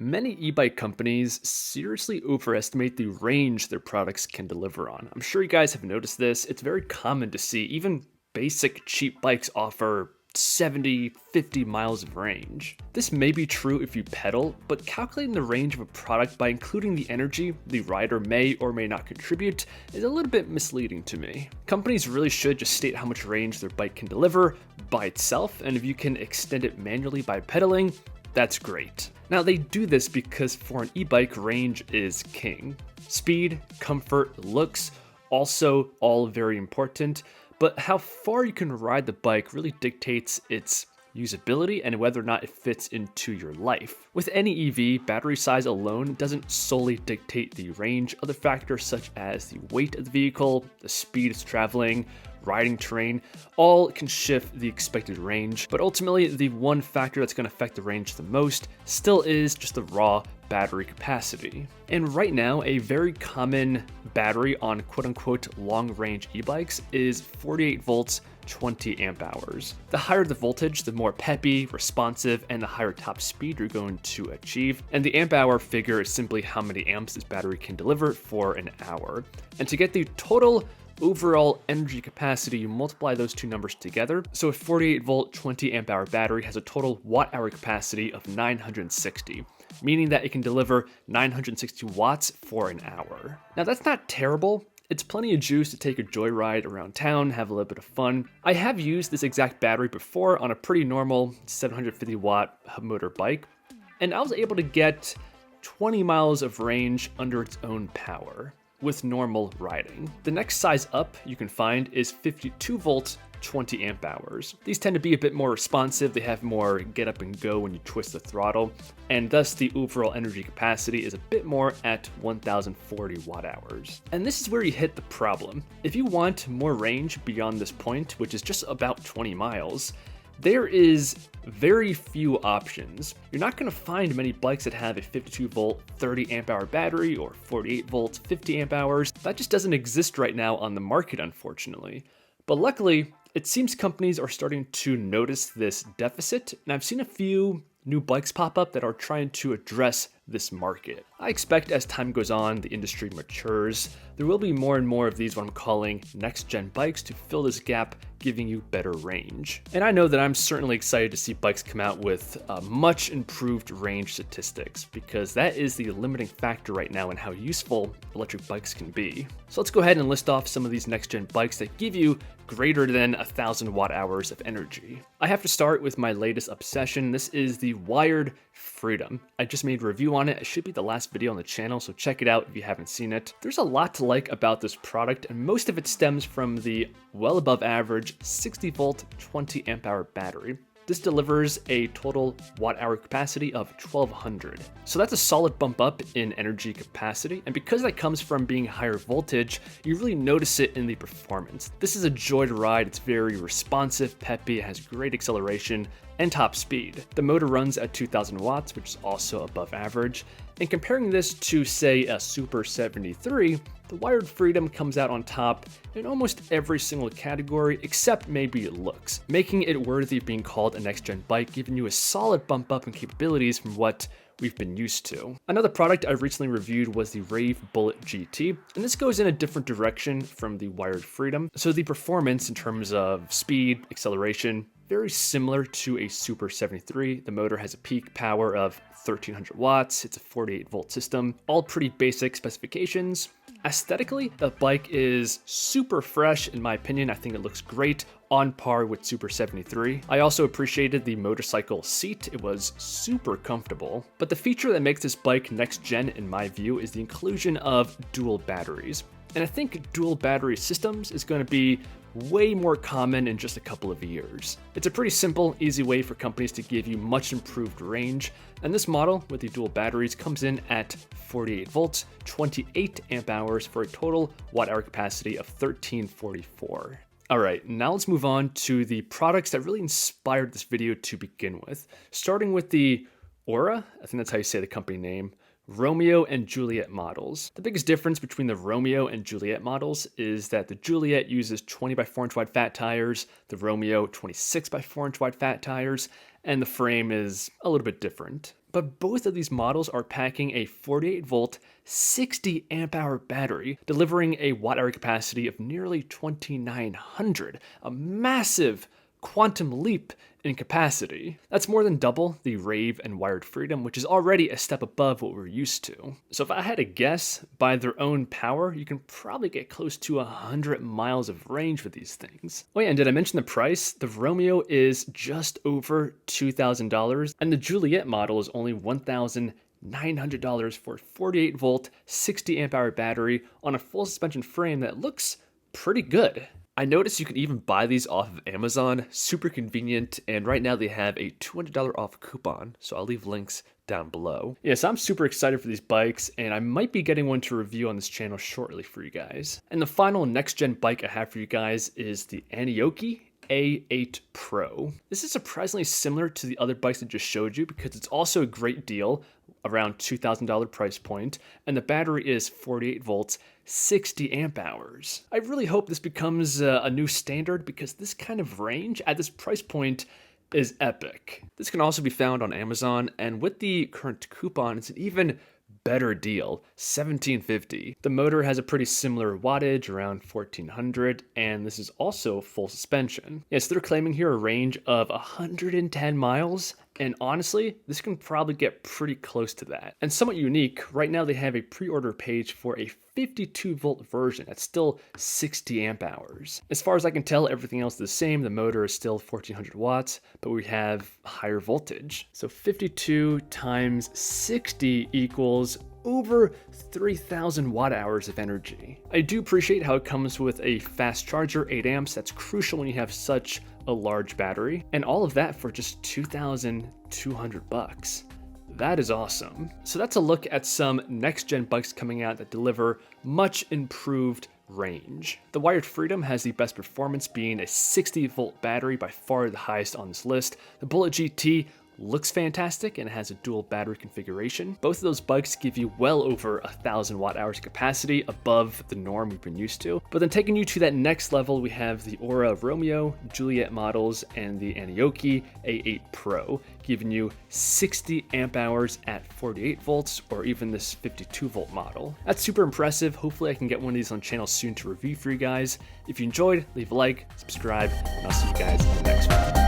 Many e-bike companies seriously overestimate the range their products can deliver on. I'm sure you guys have noticed this. It's very common to see even basic cheap bikes offer 70, 50 miles of range. This may be true if you pedal, but calculating the range of a product by including the energy the rider may or may not contribute is a little bit misleading to me. Companies really should just state how much range their bike can deliver by itself, and if you can extend it manually by pedaling, that's great. Now they do this because for an e-bike, range is king. Speed, comfort, looks, also all very important, but how far you can ride the bike really dictates its usability and whether or not it fits into your life. With any EV, battery size alone doesn't solely dictate the range. Other factors such as the weight of the vehicle, the speed it's traveling, riding terrain, all can shift the expected range, but ultimately the one factor that's going to affect the range the most still is just the raw battery capacity. And right now, a very common battery on quote-unquote long-range e-bikes is 48 volts, 20 amp hours. The higher the voltage, the more peppy, responsive, and the higher top speed you're going to achieve. And the amp hour figure is simply how many amps this battery can deliver for an hour. And to get the total overall energy capacity, you multiply those two numbers together. So a 48 volt, 20 amp hour battery has a total watt hour capacity of 960, meaning that it can deliver 960 watts for an hour. Now that's not terrible. It's plenty of juice to take a joyride around town, have a little bit of fun. I have used this exact battery before on a pretty normal 750 watt hub motor bike, and I was able to get 20 miles of range under its own power with normal riding. The next size up you can find is 52 volts, 20 amp hours. These tend to be a bit more responsive, they have more get up and go when you twist the throttle, and thus the overall energy capacity is a bit more at 1040 watt hours. And this is where you hit the problem. If you want more range beyond this point, which is just about 20 miles, there is very few options. You're not going to find many bikes that have a 52 volt, 30 amp hour battery or 48 volts, 50 amp hours. That just doesn't exist right now on the market, unfortunately. But luckily, it seems companies are starting to notice this deficit, and I've seen a few new bikes pop up that are trying to address this market. I expect as time goes on, the industry matures, there will be more and more of these what I'm calling next-gen bikes to fill this gap, giving you better range. And I know that I'm certainly excited to see bikes come out with much improved range statistics, because that is the limiting factor right now in how useful electric bikes can be. So let's go ahead and list off some of these next-gen bikes that give you greater than 1,000 watt hours of energy. I have to start with my latest obsession. This is the wired Freedom. I just made a review on it. It should be the last video on the channel, so check it out if you haven't seen it. There's a lot to like about this product, and most of it stems from the well above average 60 volt, 20 amp hour battery. This delivers a total watt hour capacity of 1200. So that's a solid bump up in energy capacity. And because that comes from being higher voltage, you really notice it in the performance. This is a joy to ride. It's very responsive, peppy, it has great acceleration and top speed. The motor runs at 2000 watts, which is also above average. And comparing this to, say, a Super 73, the wired Freedom comes out on top in almost every single category except maybe looks, making it worthy of being called a next-gen bike, giving you a solid bump up in capabilities from what we've been used to. Another product I recently reviewed was the Rave Bullet GT, and this goes in a different direction from the wired Freedom. So the performance in terms of speed, acceleration, very similar to a Super 73. The motor has a peak power of 1300 watts. It's a 48 volt system, all pretty basic specifications. Aesthetically, the bike is super fresh in my opinion. I think it looks great, on par with Super 73. I also appreciated the motorcycle seat. It was super comfortable. But the feature that makes this bike next gen in my view is the inclusion of dual batteries. And I think dual battery systems is going to be way more common in just a couple of years. It's a pretty simple, easy way for companies to give you much improved range, and this model with the dual batteries comes in at 48 volts, 28 amp hours for a total watt hour capacity of 1344. All right, now let's move on to the products that really inspired this video to begin with, starting with the Aura, I think that's how you say the company name, Romeo and Juliet models. The biggest difference between the Romeo and Juliet models is that the Juliet uses 20 by 4 inch wide fat tires, the Romeo 26 by 4 inch wide fat tires, and the frame is a little bit different. But both of these models are packing a 48 volt, 60 amp hour battery, delivering a watt hour capacity of nearly 2,900, a massive quantum leap in capacity. That's more than double the Rave and Wired Freedom, which is already a step above what we're used to. So if I had to guess, by their own power, you can probably get close to 100 miles of range with these things. Oh yeah, and did I mention the price? The Romeo is just over $2,000, and the Juliet model is only $1,900 for a 48 volt, 60 amp hour battery on a full suspension frame that looks pretty good. I noticed you can even buy these off of Amazon, super convenient, and right now they have a $200 off coupon, so I'll leave links down below. Yes, I'm super excited for these bikes, and I might be getting one to review on this channel shortly for you guys. And the final next-gen bike I have for you guys is the Oaky A8 Pro. This is surprisingly similar to the other bikes I just showed you because it's also a great deal, around $2,000 price point, and the battery is 48 volts, 60 amp hours. I really hope this becomes a new standard because this kind of range at this price point is epic. This can also be found on Amazon, and with the current coupon, it's an even better deal, $1,750. The motor has a pretty similar wattage, around 1,400, and this is also full suspension. Yes, they're claiming here a range of 110 miles, and honestly, this can probably get pretty close to that. And somewhat unique, right now they have a pre-order page for a 52 volt version that's still 60 amp hours. As far as I can tell, everything else is the same. The motor is still 1,400 watts, but we have higher voltage. So 52 times 60 equals over 3,000 watt hours of energy. I do appreciate how it comes with a fast charger, 8 amps. That's crucial when you have such a large battery, and all of that for just $2,200. That is awesome. So that's a look at some next-gen bikes coming out that deliver much improved range. The Wired Freedom has the best performance, being a 60 volt battery, by far the highest on this list. The Bullet GT looks fantastic and has a dual battery configuration. Both of those bikes give you well over 1,000 watt hours of capacity, above the norm we've been used to. But then taking you to that next level, we have the Romeo, Juliet models, and the Oaky A8 Pro, giving you 60 amp hours at 48 volts, or even this 52 volt model. That's super impressive. Hopefully I can get one of these on channel soon to review for you guys. If you enjoyed, leave a like, subscribe, and I'll see you guys in the next one.